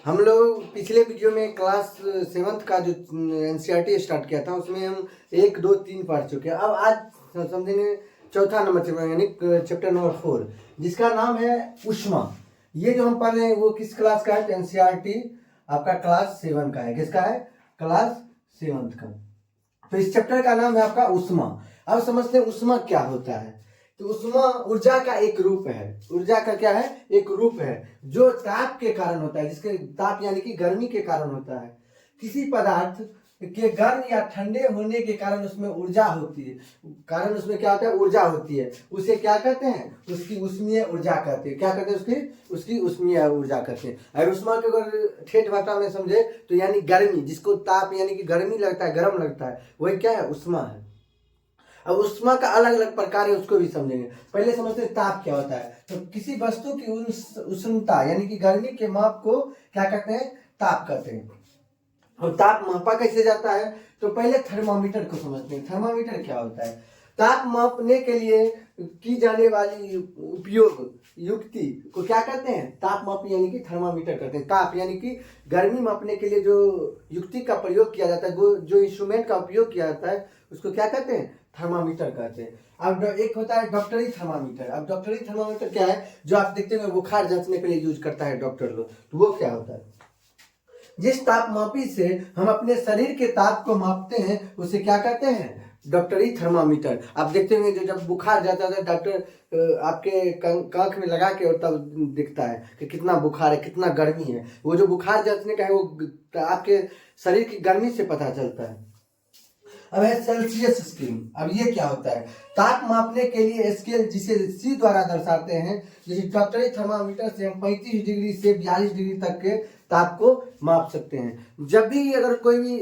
हम लोग पिछले वीडियो में क्लास 7th का जो एनसीईआरटी स्टार्ट किया था उसमें हम 1, 2, 3 पढ़ चुके हैं। अब आज समझेंगे चौथा नंबर चैप्टर यानी चैप्टर नंबर 4 जिसका नाम है ऊष्मा। ये जो हम पढ़ रहे हैं वो किस क्लास का है? एनसीईआरटी आपका क्लास 7 का है। किसका है? क्लास 7th का। तो इस चैप्टर का नाम है आपका ऊष्मा। अब समझते हैं ऊष्मा क्या होता है। तो ऊष्मा ऊर्जा का एक रूप है। ऊर्जा का क्या है? एक रूप है जो ताप के कारण होता है, जिसके ताप यानी कि गर्मी के कारण होता है। किसी पदार्थ के गर्म या ठंडे होने के कारण उसमें ऊर्जा होती है। कारण उसमें क्या होता है? ऊर्जा होती है। उसे क्या कहते हैं? उसकी ऊष्मीय ऊर्जा कहते हैं। क्या कहते हैं? उसकी ऊष्मीय ऊर्जा कहते हैं। अगर ऊष्मा को अगर ठेठ भाषा में समझे तो यानी गर्मी, जिसको ताप यानी कि गर्मी लगता है, गर्म लगता है, वही क्या है? ऊष्मा है। अब ऊष्मा का अलग अलग प्रकार है, उसको भी समझेंगे। पहले समझते हैं ताप क्या होता है। तो किसी वस्तु की उष्णता यानी कि गर्मी के माप को क्या कहते हैं? ताप कहते हैं। और ताप मापा कैसे जाता है? तो पहले थर्मामीटर को समझते हैं। थर्मामीटर क्या होता है? ताप मापने के लिए की जाने वाली उपयोग युक्ति को क्या कहते हैं? ताप मापी यानी कि थर्मामीटर कहते हैं। ताप यानी कि गर्मी मापने के लिए जो युक्ति का प्रयोग किया जाता है, वो जो इंस्ट्रूमेंट का उपयोग किया जाता है, उसको क्या कहते हैं? थर्मामीटर कहते हैं। अब एक होता है डॉक्टरी थर्मामीटर। अब डॉक्टरी थर्मामीटर क्या है? जो आप देखते हैं बुखार जांचने के लिए यूज करता है डॉक्टर लोग। तो वो क्या होता है? जिस तापमापी से हम अपने शरीर के ताप को मापते हैं उसे क्या कहते हैं? डॉक्टरी थर्मामीटर। आप देखते होंगे जो जब बुखार जाता है डॉक्टर आपके कांख में लगा के और तब दिखता है कि कितना बुखार है, कितना गर्मी है। वो जो बुखार जांचने का है वो आपके शरीर की गर्मी से पता चलता है। अब है सेल्सियस स्केल। अब ये क्या होता है? ताप मापने के लिए स्केल जिसे सी द्वारा दर्शाते हैं। जैसे डॉक्टरी थर्मामीटर से हम 35 डिग्री से 42 डिग्री तक के ताप को माप सकते हैं। जब भी अगर कोई भी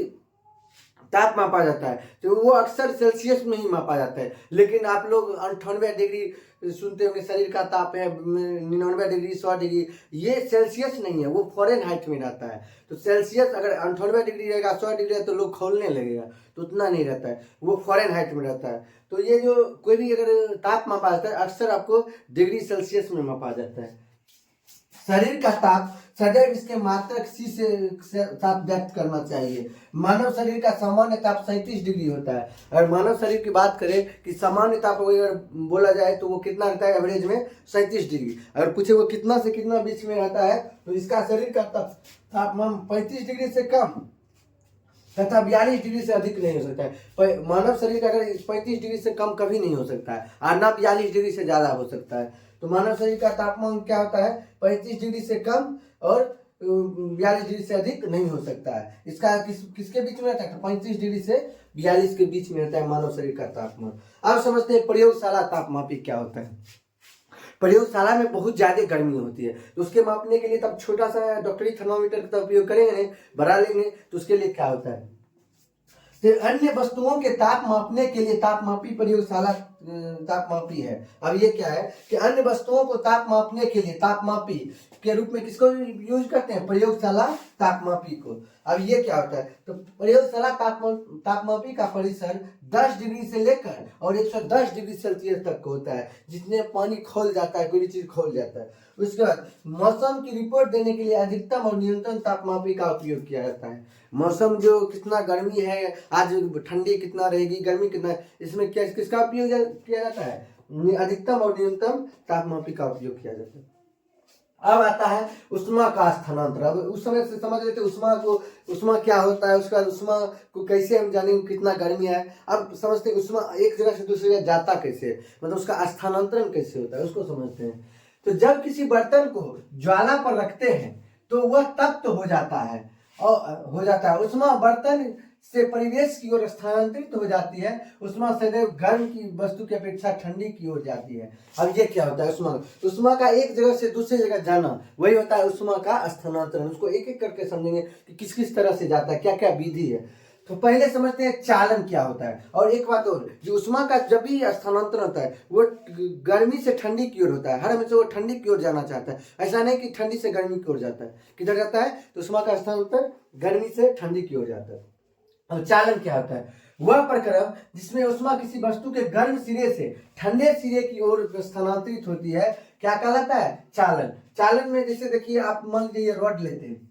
ताप मापा जाता है तो वो अक्सर सेल्सियस में ही मापा जाता है। लेकिन आप लोग 98 डिग्री सुनते होंगे, शरीर का ताप है 99 डिग्री, 100 डिग्री। ये सेल्सियस नहीं है, वो फ़ारेनहाइट में रहता है। तो सेल्सियस अगर 98 डिग्री रहेगा, 100 डिग्री है तो लोग खोलने लगेगा, तो उतना नहीं रहता है, वो फ़ारेनहाइट में रहता है। तो ये जो कोई भी अगर ताप मापा जाता है अक्सर आपको डिग्री सेल्सियस में मापा जाता है। शरीर का ताप सदैव इसके मात्रक सी से साथ व्यक्त करना चाहिए। मानव शरीर का सामान्य ताप 37 डिग्री होता है। अगर मानव शरीर की बात करें कि सामान्य ताप अगर बोला जाए तो वो कितना रहता है? एवरेज में 37 डिग्री। अगर पूछे वो कितना से कितना बीच में रहता है तो इसका शरीर का तापमान 35 डिग्री से कम तथा 42 डिग्री से अधिक नहीं हो सकता है। मानव शरीर का अगर 35 डिग्री से कम कभी नहीं हो सकता है और ना 42 डिग्री से ज़्यादा हो सकता है। तो मानव शरीर का तापमान क्या होता है? 35 डिग्री से कम और 42 डिग्री से अधिक नहीं हो सकता है। इसका किसके बीच में रहता है? 35 डिग्री से 42 के बीच में रहता है मानव शरीर का तापमान। अब समझते हैं प्रयोगशाला तापमापी क्या होता है। प्रयोगशाला में बहुत ज्यादा गर्मी होती है तो उसके मापने के लिए तब छोटा सा डॉक्टरी थर्मामीटर का उपयोग करेंगे नहीं, बड़ा लेंगे। तो उसके लिए क्या होता है? तो अन्य वस्तुओं के ताप मापने के लिए तापमापी प्रयोगशाला तापमापी है। अब ये क्या है कि अन्य वस्तुओं को ताप मापने के लिए तापमापी के रूप में किसको यूज करते हैं? प्रयोगशाला तापमापी को। अब ये क्या होता है? तो प्रयोगशाला तापमापी का परिसर 10 डिग्री से लेकर और 110 डिग्री सेल्सियस तक होता है, जिसमें पानी खोल जाता है, कोई भी चीज खोल जाता है। उसके बाद मौसम की रिपोर्ट देने के लिए अधिकतम और न्यूनतम तापमापी का उपयोग किया जाता है। मौसम जो कितना गर्मी है, आज ठंडी कितना रहेगी, गर्मी कितना है, इसमें क्या किसका उपयोग किया जाता है? अधिकतम और न्यूनतम तापमापी का उपयोग किया जाता है। अब आता है उष्मा का स्थानांतरण। अब उस समय से समझ लेते उष्मा को, उष्मा क्या होता है, उसका उष्मा को कैसे हम जानेंगे कितना गर्मी है। अब समझते हैं उष्मा एक जगह से दूसरी जगह जाता कैसे, मतलब उसका स्थानांतरण कैसे होता है, उसको समझते हैं। तो जब किसी बर्तन को ज्वाला पर रखते हैं तो वह तप्त हो जाता है और उष्मा बर्तन से परिवेश की ओर स्थानांतरित हो जाती है। उष्मा सदैव गर्म की वस्तु की अपेक्षा ठंडी की ओर जाती है। अब ये क्या होता है? उष्मा का एक जगह से दूसरी जगह जाना, वही होता है उष्मा का स्थानांतरण। उसको एक एक करके समझेंगे कि किस किस तरह से जाता है, क्या क्या विधि है। तो पहले समझते हैं चालन क्या होता है। और एक बात और, जो उष्मा का जब भी स्थानांतरण होता है वो गर्मी से ठंडी की ओर होता है। हर हमेशा वो ठंडी की ओर जाना चाहता है, ऐसा नहीं कि ठंडी से गर्मी की ओर जाता है। किधर जाता है? तो उष्मा का स्थानांतरण गर्मी से ठंडी की ओर जाता है। और चालन क्या होता है? वह प्रक्रम जिसमें उष्मा किसी वस्तु के गर्म सिरे से ठंडे सिरे की ओर स्थानांतरित होती है, क्या कहलाता है? चालन। चालन में जैसे देखिए आप मान लीजिए रॉड लेते हैं,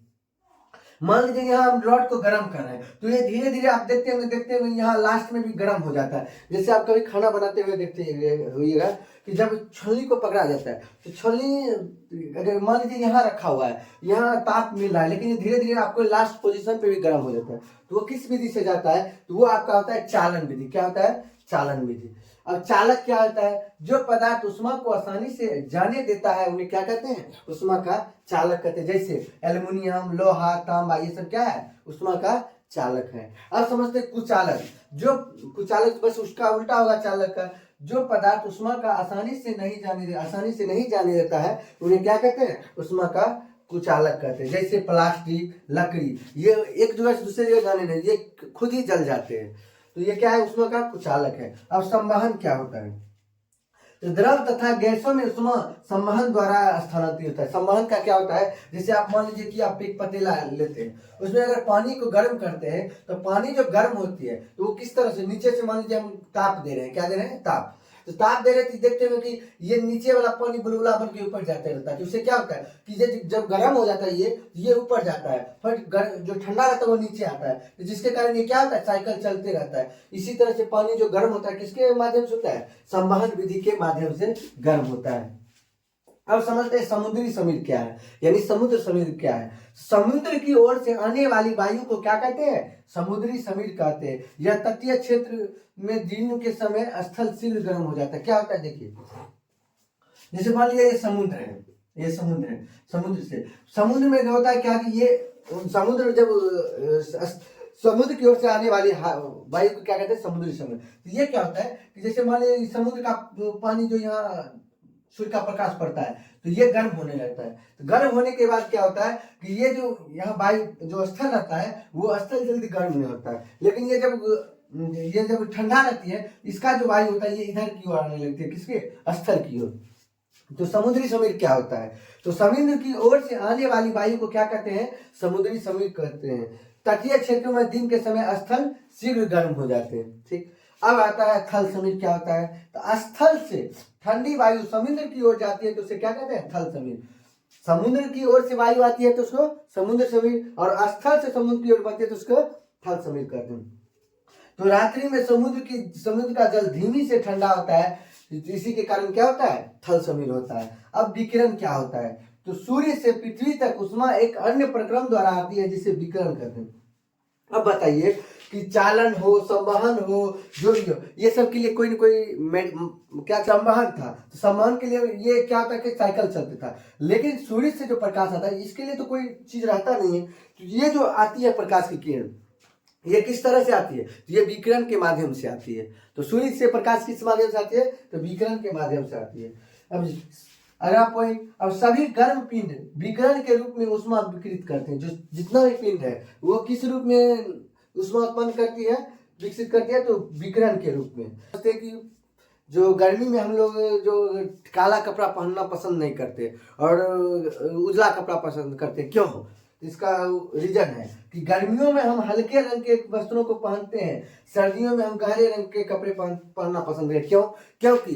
मान लीजिए यहाँ हम रॉड को गर्म कर रहे हैं, तो ये धीरे धीरे आप देखते हुए यहाँ लास्ट में भी गर्म हो जाता है। जैसे आप कभी खाना बनाते हुए देखते होइएगा कि जब छलनी को पकड़ा जाता है, तो छलनी अगर मान लीजिए यहाँ रखा हुआ है, यहाँ ताप मिल रहा है, लेकिन ये धीरे धीरे आपको लास्ट पोजीशन पे भी गर्म हो जाता है, तो वो किस विधि से जाता है? तो वो आपका होता है चालन विधि। क्या होता है? चालन विधि। अब चालक क्या होता है? जो पदार्थ उष्मा को आसानी से जाने देता है उन्हें क्या कहते हैं? उष्मा का चालक कहते हैं। जैसे एल्युमिनियम, लोहा, तांबा, ये सब क्या है? उष्मा का चालक है। अब समझते हैं कुचालक। जो कुचालक बस उसका उल्टा होगा चालक का। जो पदार्थ उष्मा का आसानी से नहीं जाने देता है उन्हें क्या कहते हैं? उष्मा का कुचालक कहते हैं। जैसे प्लास्टिक, लकड़ी, ये एक जगह से दूसरी जगह जाने नहीं, ये खुद ही जल जाते हैं, तो ये क्या है? उष्मा का कुचालक है। अब संवहन क्या होता है? तो द्रव तथा गैसों में उष्मा संवहन द्वारा स्थानांतरित होता है। संवहन का क्या होता है? जैसे आप मान लीजिए कि आप एक पतीला लेते हैं, उसमें अगर पानी को गर्म करते हैं, तो पानी जो गर्म होती है तो वो किस तरह से नीचे से, मान लीजिए हम ताप दे रहे हैं, क्या दे रहे हैं? ताप। तो ताप दे रहे थे, देखते हुए कि ये नीचे वाला पानी बुलबुला बन के ऊपर जाते रहता है, तो उससे क्या होता है कि जब गर्म हो जाता है ये ऊपर जाता है, फिर जो ठंडा रहता है वो नीचे आता है, तो जिसके कारण ये क्या होता है? साइकिल चलते रहता है। इसी तरह से पानी जो गर्म होता है किसके माध्यम से होता है? संवहन विधि के माध्यम से गर्म होता है। अब समझते हैं समुद्री समीर क्या है, यानी समुद्र समीर क्या है। समुद्र की ओर से आने वाली वायु को क्या कहते हैं? समुद्री समीर कहते हैं। यह तटीय क्षेत्र में दिन के समय स्थल शीघ्र गर्म हो जाता है। क्या होता है देखिए, जैसे मान लीजिए ये समुद्र है, ये समुद्र है, समुद्र में होता है क्या कि ये समुद्र जब समुद्र की ओर से आने वाली वायु को क्या कहते हैं? समुद्री समीर। तो ये क्या होता है कि जैसे मान लीजिए समुद्र का पानी जो यहाँ सूर्य का प्रकाश पड़ता है तो ये गर्म होने लगता है। तो गर्म होने के बाद क्या होता है कि ये जो यहाँ वायु जो स्थल रहता है वो स्थल जल्दी गर्म नहीं होता है, लेकिन ये जब ठंडा रहती है, इसका जो वायु होता है ये इधर की ओर आने लगती है, किसके? स्थल की ओर। तो समुद्री समीर क्या होता है? तो समुद्र की ओर से आने वाली वायु को क्या कहते हैं? समुद्री समीर कहते हैं। तटीय क्षेत्रों में दिन के समय स्थल शीघ्र गर्म हो जाते हैं। ठीक, अब आता है थल समीर। क्या होता है? तो स्थल से ठंडी वायु समुद्र की ओर जाती है तो उसे क्या कहते हैं? थल समीर। समुद्र की ओर से वायु आती है तो उसको समुद्र समीर, और स्थल से समुद्र की ओर बढ़ती है तो उसको थल समीर कहते हैं। तो रात्रि में समुद्र का जल धीमी से ठंडा होता है, इसी के कारण क्या होता है? थल समीर होता है। अब विकिरण क्या होता है? तो सूर्य से पृथ्वी तक उष्मा एक अन्य प्रक्रम द्वारा आती है जिसे विकिरण कहते हैं। अब बताइए कि चालन हो, संवहन हो, जो भी हो, ये सब के लिए कोई न कोई क्या संवहन था। तो संवहन के लिए ये क्या होता है कि साइकिल चलता था, लेकिन सूर्य से जो प्रकाश आता है इसके लिए तो कोई चीज रहता नहीं है। तो ये जो आती है प्रकाश की किरण, ये किस तरह से आती है? तो ये विकिरण के माध्यम से आती है। तो सूर्य से प्रकाश किस माध्यम से आती है? तो विकिरण के माध्यम से आती है। अब अगला पॉइंट, अब सभी गर्म पिंड विकिरण के रूप में ऊष्मा विकिरित करते हैं। जो जितना भी पिंड है वो किस रूप में ऊष्मा उत्पन्न करती है, विकसित करती है? तो विकिरण के रूप में। जैसे कि जो गर्मी में हम लोग जो काला कपड़ा पहनना पसंद नहीं करते और उजला कपड़ा पसंद करते, क्यों? इसका रीजन है कि गर्मियों में हम हल्के रंग के वस्त्रों को पहनते हैं, सर्दियों में हम गहरे रंग के कपड़े पहनना पसंद करते हैं। क्यों? क्योंकि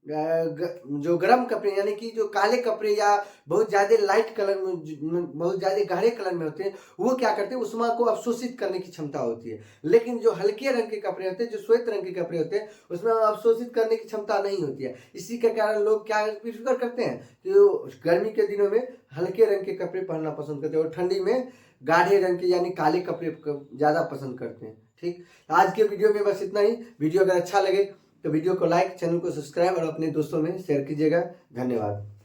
जो गर्म कपड़े यानी कि जो काले कपड़े या बहुत ज़्यादा लाइट कलर में, बहुत ज़्यादा गहरे कलर में होते हैं, वो क्या करते हैं? उष्मा को अवशोषित करने की क्षमता होती है। लेकिन जो हल्के रंग के कपड़े होते हैं, जो श्वेत रंग के कपड़े होते हैं, उसमें अवशोषित करने की क्षमता नहीं होती है। इसी के कारण लोग क्या प्रेफर करते हैं कि गर्मी के दिनों में हल्के रंग के कपड़े पहनना पसंद करते हैं और ठंडी में गाढ़े रंग के यानी काले कपड़े ज़्यादा पसंद करते हैं। ठीक, आज के वीडियो में बस इतना ही। वीडियो अगर अच्छा लगे तो वीडियो को लाइक, चैनल को सब्सक्राइब और अपने दोस्तों में शेयर कीजिएगा। धन्यवाद।